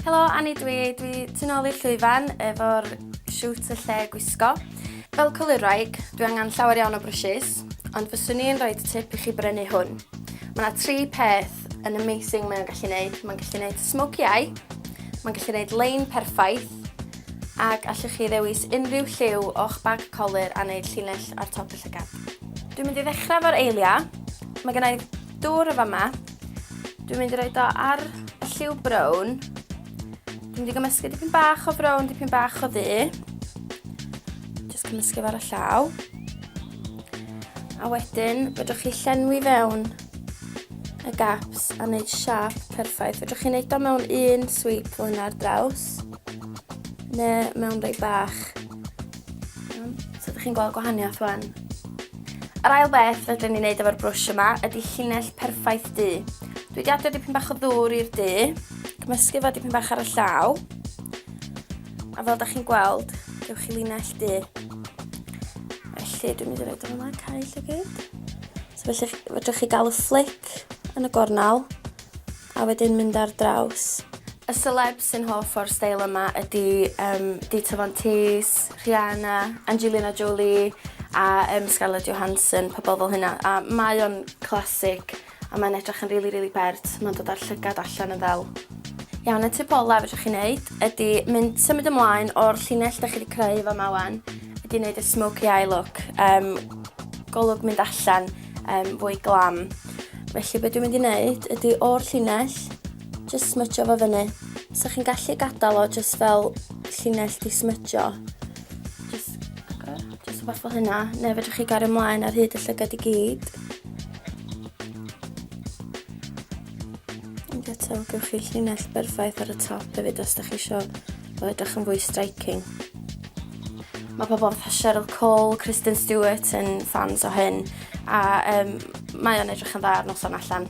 Helo, Annie dwi tu nôl i'r llwyfan efo'r siwt y lle gwisgo. Fel colurwraig, dwi angen llawer iawn o brwsys, ond fyswn i'n rhoi tip i chi brynu hwn. Mae yna 3 peth yn amazing mae'n gallu gwneud. Mae'n gallu gwneud smokey eye, mae'n gallu gwneud lein perffaith, ac allwch chi ddewis unrhyw lliw o'ch bag colur a wneud llinell ar top y llygad. Dwi'n mynd i ddechrau efo'r eilia. Mae gen i dŵr o fama. Dwi'n mynd i roi o ar y lliw brown. Dwi'n mynd i gymysgu dipyn bach o brown, dipyn bach o ddu. Jyst cymysgu fo ar y llaw. A wedyn, fedrwch chi llenwi fewn y gaps a wneud siap perffaith. Fedrwch chi wneud o mewn un sweep fel hynna ar draws, neu mewn rhai bach. So ydych chi'n gweld gwahaniaeth wan. Yr ail beth fedrwn ni wneud efo'r brwsh yma ydy llinell perffaith du. Dwi wedi adio dipyn bach o ddŵr i'r du, cymysgu fo dipyn bach ar y llaw, a fel ydych chi'n gweld, gewch chi linell du. Felly dwi'n mynd i roid o yma cael y gyd. So felly fedrwch chi gael y flic yn y gornal, a wedyn mynd ar draws. Y celeb sy'n hoff o'r steil yma ydy Dita Von Teese, Rihanna, Angelina Jolie a Scarlett Johansson, pobl fel hynna. A mae o'n classic, a mae'n edrych yn rili bert. Mae'n dod ar llygad allan y ddel. Iawn, y tip ola fedrwch chi wneud ydy symud ymlaen o'r llinell da chi wedi creu efo yma wan, ydy wneud y smokey eye look. Golwg mynd allan, fwy glam. Felly beth dwi'n mynd i wneud ydy o'r llinell, jyst smytio fo fyny. So chi'n gallu gadael o jyst fel llinell di smytio. Jyst rhywbeth fel hynna, neu fedrwch chi gario ymlaen ar hyd y llygad i gyd. Ond eto, gewch chi llinell berffaith ar y top hefyd os da chi isio fo edrych yn fwy striking. Mae pobl fatha Cheryl Cole, Kristen Stewart yn fans o hyn, a mae o'n edrych yn dda ar noson allan.